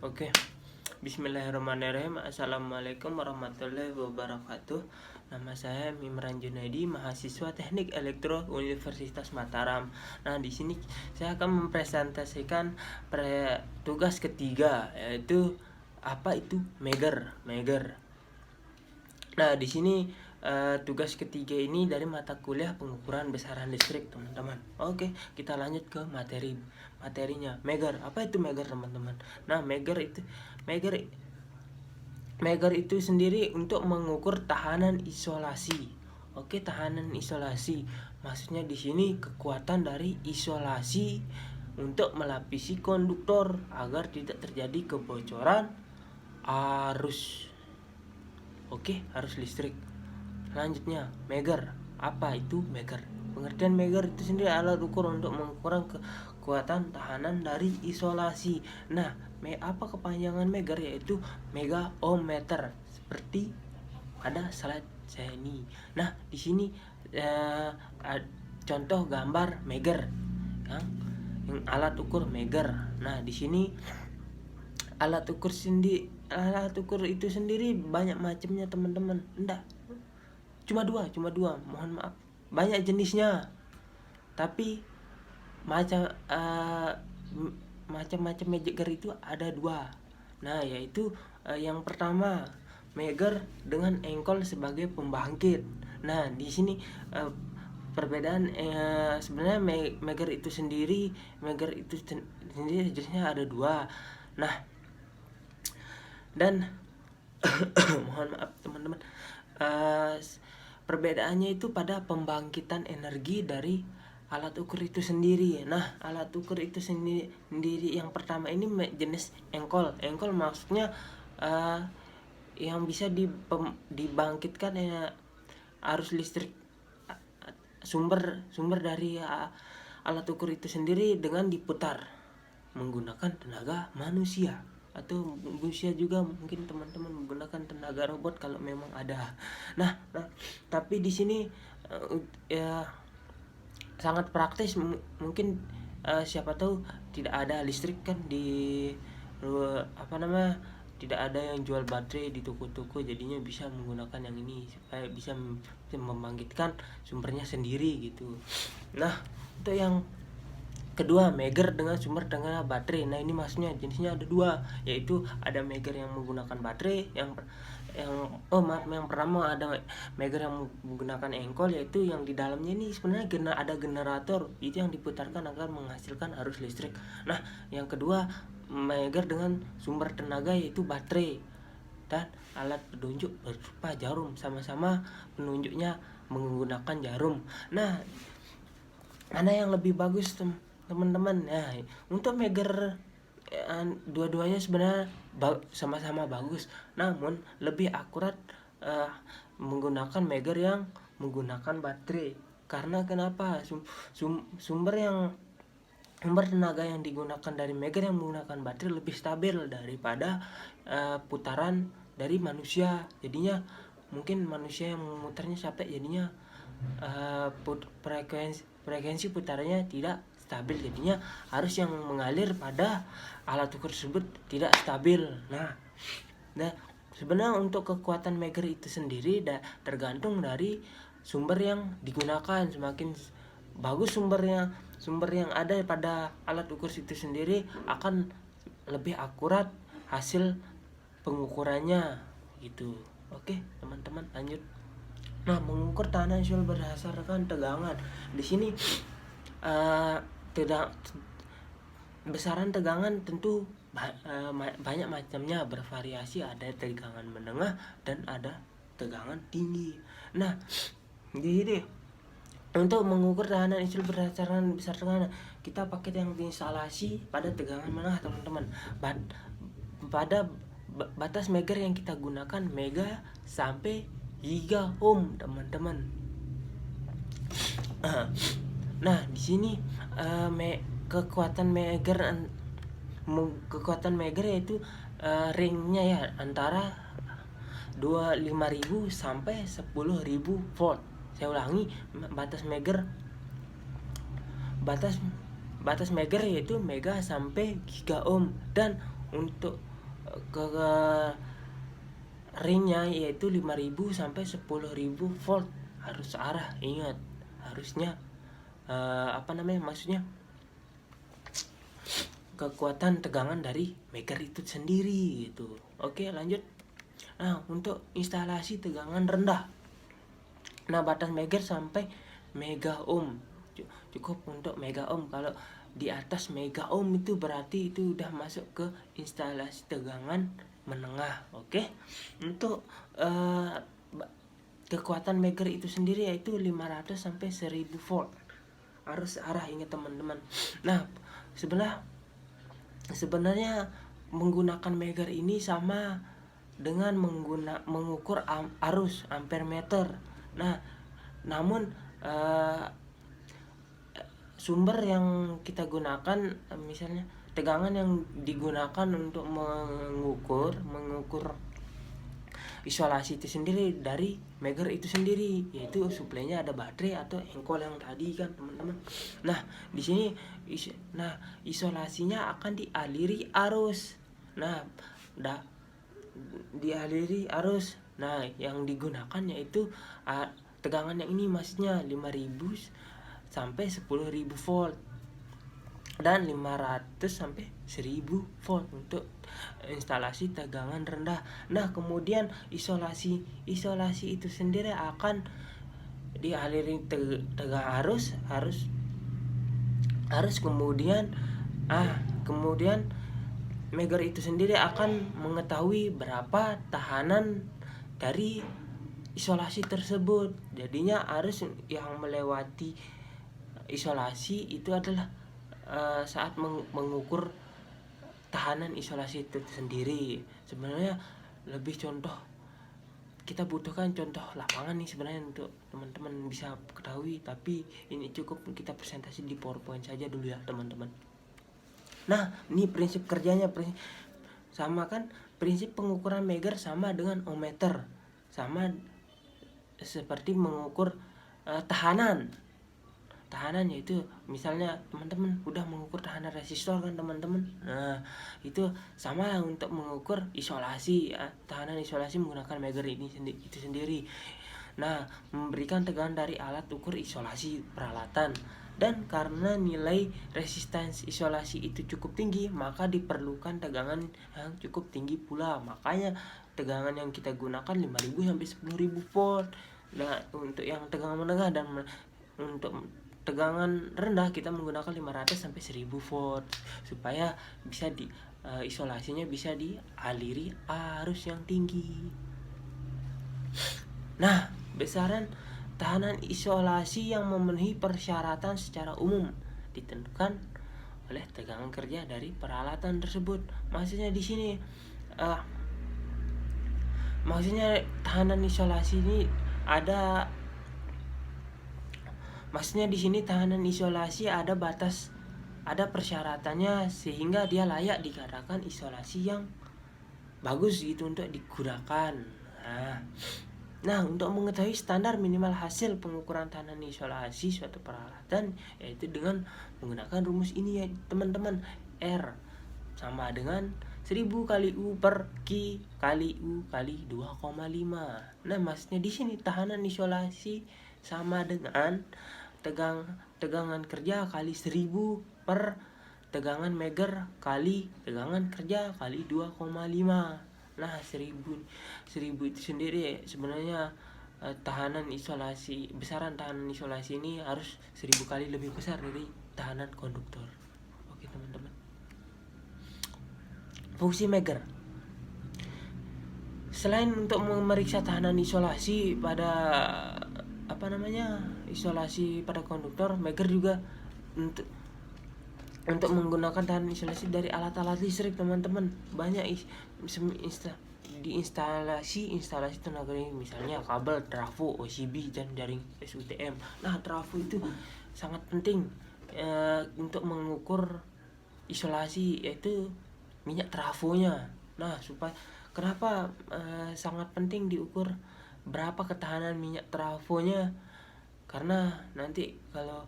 Oke, Bismillahirrahmanirrahim. Assalamualaikum warahmatullahi wabarakatuh. Nama saya Mimran Junaidi, mahasiswa Teknik Elektro Universitas Mataram. Nah, di sini saya akan mempresentasikan tugas ketiga, yaitu apa itu Megger. Nah, di sini tugas ketiga ini dari mata kuliah pengukuran besaran listrik, teman-teman. Oke, kita lanjut ke materinya. Megger. Apa itu Megger, teman-teman? Nah, Megger itu sendiri untuk mengukur tahanan isolasi. Oke, tahanan isolasi. Maksudnya di sini kekuatan dari isolasi untuk melapisi konduktor agar tidak terjadi kebocoran arus. Oke, arus listrik. Selanjutnya, Megger. Apa itu Megger? Pengertian Megger itu sendiri alat ukur untuk mengukur kekuatan tahanan dari isolasi. Nah, apa kepanjangan Megger? Yaitu mega ohmmeter, seperti pada slide saya ini. Nah, di sini contoh gambar Megger, yang alat ukur Megger. Nah, di sini alat ukur itu sendiri banyak macamnya, teman-teman. Enggak, cuma dua, mohon maaf, banyak jenisnya, tapi macam-macam Megger itu ada dua. Nah, yaitu yang pertama, Megger dengan engkol sebagai pembangkit. Nah, di sini perbedaan sebenarnya Megger itu sendiri jenisnya ada dua. Nah, dan mohon maaf, teman-teman, perbedaannya itu pada pembangkitan energi dari alat ukur itu sendiri. Nah, alat ukur itu sendiri yang pertama ini jenis engkol. Engkol maksudnya yang bisa dibangkitkan arus listrik, sumber dari alat ukur itu sendiri dengan diputar menggunakan tenaga manusia, atau bisa juga mungkin teman-teman menggunakan tenaga robot kalau memang ada. Nah, tapi di sini ya sangat praktis. Mungkin siapa tahu tidak ada listrik kan di tidak ada yang jual baterai di toko-toko, jadinya bisa menggunakan yang ini supaya bisa membangkitkan sumbernya sendiri gitu. Nah, itu yang kedua, Megger dengan sumber dengan baterai. Nah, ini maksudnya jenisnya ada dua, yaitu ada Megger yang menggunakan baterai, yang pertama ada Megger yang menggunakan engkol, yaitu yang di dalamnya ini sebenarnya ada generator, itu yang diputarkan agar menghasilkan arus listrik. Nah, yang kedua, Megger dengan sumber tenaga, yaitu baterai, dan alat penunjuk berupa jarum, sama-sama penunjuknya menggunakan jarum. Nah, mana yang lebih bagus, teman-teman? Nah, untuk Megger dua-duanya sebenarnya sama-sama bagus, namun lebih akurat menggunakan Megger yang menggunakan baterai. Karena kenapa? Sumber tenaga yang digunakan dari Megger yang menggunakan baterai lebih stabil daripada putaran dari manusia. Jadinya mungkin manusia yang memutarnya capek, jadinya frekuensi putarannya tidak stabil, jadinya arus yang mengalir pada alat ukur tersebut tidak stabil. Nah, sebenarnya untuk kekuatan Megger itu sendiri tergantung dari sumber yang digunakan. Semakin bagus sumber yang ada pada alat ukur itu sendiri, akan lebih akurat hasil pengukurannya gitu. Oke, teman-teman, lanjut. Nah, mengukur tahanan isolasi berdasarkan tegangan. Di sini besaran tegangan tentu banyak macamnya, bervariasi. Ada tegangan menengah dan ada tegangan tinggi. Nah, jadi untuk mengukur tahanan isolasi berdasarkan besar tegangan, kita pakai yang diinstalasi pada tegangan menengah, teman-teman. Pada batas Megger yang kita gunakan mega sampai giga ohm, teman-teman. Nah, di sini kekuatan Megger yaitu ringnya ya antara 25.000 sampai 10.000 volt. Saya ulangi, batas Megger yaitu mega sampai giga ohm. Dan untuk ke ringnya yaitu 5.000 sampai 10.000 volt, harus arah, ingat harusnya maksudnya kekuatan tegangan dari megar itu sendiri gitu. Oke, lanjut. Nah, untuk instalasi tegangan rendah, nah batas megar sampai mega ohm, cukup untuk mega ohm. Kalau di atas mega ohm itu berarti itu udah masuk ke instalasi tegangan menengah. Oke. Untuk kekuatan megar itu sendiri yaitu 500 sampai 1000 volt, harus arah, ingat teman-teman. Nah, sebenarnya menggunakan megar ini sama dengan mengukur arus ampere meter. Nah, namun sumber yang kita gunakan, misalnya tegangan yang digunakan untuk mengukur isolasi itu sendiri dari megar itu sendiri, yaitu suplainya ada baterai atau engkol yang tadi kan teman-teman. Nah, di sini isolasinya akan dialiri arus. Dialiri arus. Nah, yang digunakan yaitu tegangan yang ini, maksudnya 5.000 sampai 10.000 volt dan 500 sampai 1000 volt untuk instalasi tegangan rendah. Nah, kemudian isolasi itu sendiri akan dialiri tegangan arus kemudian megar itu sendiri akan mengetahui berapa tahanan dari isolasi tersebut. Jadinya arus yang melewati isolasi itu adalah saat mengukur tahanan isolasi itu sendiri. Sebenarnya lebih contoh, kita butuhkan contoh lapangan nih sebenarnya untuk teman-teman bisa ketahui, tapi ini cukup kita presentasi di PowerPoint saja dulu ya teman-teman. Nah, ini prinsip kerjanya sama kan, prinsip pengukuran megar sama dengan ohmmeter, sama seperti mengukur tahanan, yaitu misalnya teman-teman udah mengukur tahanan resistor kan teman-teman. Nah, itu sama untuk mengukur isolasi, tahanan isolasi menggunakan megar itu sendiri. Nah, memberikan tegangan dari alat ukur isolasi peralatan. Dan karena nilai resistansi isolasi itu cukup tinggi, maka diperlukan tegangan yang cukup tinggi pula. Makanya tegangan yang kita gunakan 5.000 sampai 10.000 volt. Nah, untuk yang tegangan menengah dan untuk tegangan rendah kita menggunakan 500 sampai 1000 volt supaya bisa isolasinya bisa dialiri arus yang tinggi. Nah, besaran tahanan isolasi yang memenuhi persyaratan secara umum ditentukan oleh tegangan kerja dari peralatan tersebut. Maksudnya di sini tahanan isolasi ini ada, maksudnya di sini tahanan isolasi ada batas, ada persyaratannya sehingga dia layak dikatakan isolasi yang bagus gitu untuk digunakan. Nah, untuk mengetahui standar minimal hasil pengukuran tahanan isolasi suatu peralatan yaitu dengan menggunakan rumus ini ya teman-teman. R sama dengan 1000 kali U per Q kali U kali 2,5. Nah, maksudnya di sini tahanan isolasi sama dengan tegangan kerja kali 1000 per tegangan megar kali tegangan kerja kali 2,5. Nah, 1000 itu sendiri sebenarnya besaran tahanan isolasi ini harus 1000 kali lebih besar dari tahanan konduktor. Oke teman-teman. Fungsi megar, selain untuk memeriksa tahanan isolasi pada isolasi pada konduktor, megar juga untuk menggunakan tahanan isolasi dari alat-alat listrik teman-teman. Banyak di instalasi tenaga listrik, misalnya kabel, trafo, OCB, dan jaring SUTM. Nah, trafo itu sangat penting untuk mengukur isolasi, yaitu minyak trafonya. Nah, kenapa sangat penting diukur berapa ketahanan minyak trafonya? Karena nanti kalau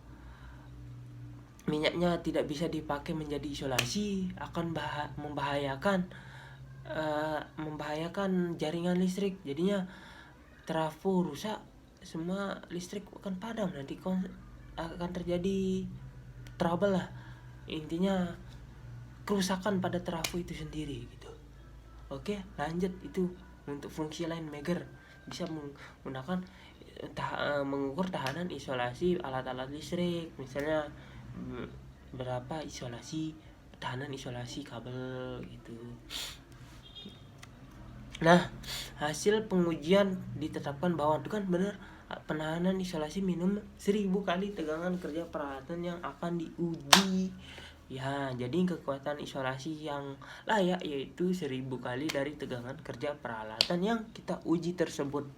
minyaknya tidak bisa dipakai menjadi isolasi akan membahayakan membahayakan jaringan listrik. Jadinya trafo rusak, semua listrik akan padam, nanti akan terjadi trouble lah, intinya kerusakan pada trafo itu sendiri gitu. Oke, lanjut. Itu untuk fungsi lain Megger bisa menggunakan mengukur tahanan isolasi alat-alat listrik, misalnya berapa tahanan isolasi kabel gitu. Nah, hasil pengujian ditetapkan bahwa itu kan benar, penahanan isolasi minimum 1000 kali tegangan kerja peralatan yang akan diuji. Ya, jadi kekuatan isolasi yang layak yaitu 1000 kali dari tegangan kerja peralatan yang kita uji tersebut.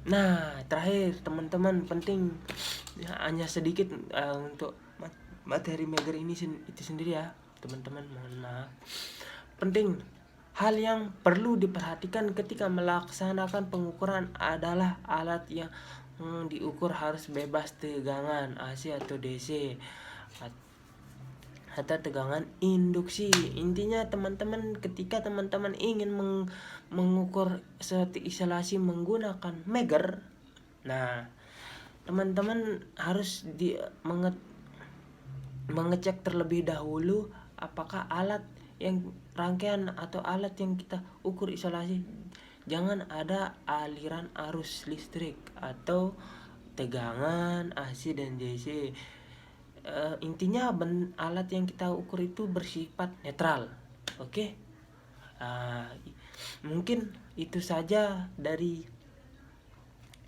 Nah, terakhir teman-teman, penting ya, hanya sedikit untuk materi Megger ini itu sendiri ya teman-teman, mohon maaf. Penting, hal yang perlu diperhatikan ketika melaksanakan pengukuran adalah alat yang diukur harus bebas tegangan AC atau DC atau tegangan induksi. Intinya teman-teman, ketika teman-teman ingin mengukur seperti isolasi menggunakan Megger, nah teman-teman harus mengecek terlebih dahulu apakah rangkaian atau alat yang kita ukur isolasi jangan ada aliran arus listrik atau tegangan AC dan DC. Intinya alat yang kita ukur itu bersifat netral. Oke. Mungkin itu saja dari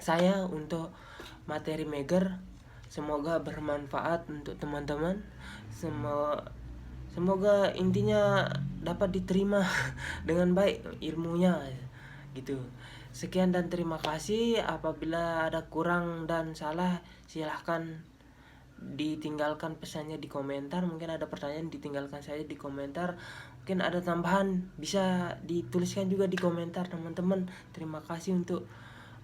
saya untuk materi Megger. Semoga bermanfaat untuk teman-teman. Semoga intinya dapat diterima dengan baik ilmunya gitu. Sekian dan terima kasih. Apabila ada kurang dan salah, silahkan ditinggalkan pesannya di komentar. Mungkin ada pertanyaan, ditinggalkan saja di komentar. Mungkin ada tambahan, bisa dituliskan juga di komentar teman-teman. Terima kasih untuk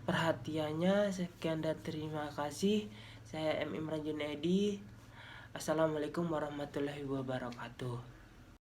perhatiannya. Sekian dan terima kasih. Saya M. Imran Junaidi. Assalamualaikum warahmatullahi wabarakatuh.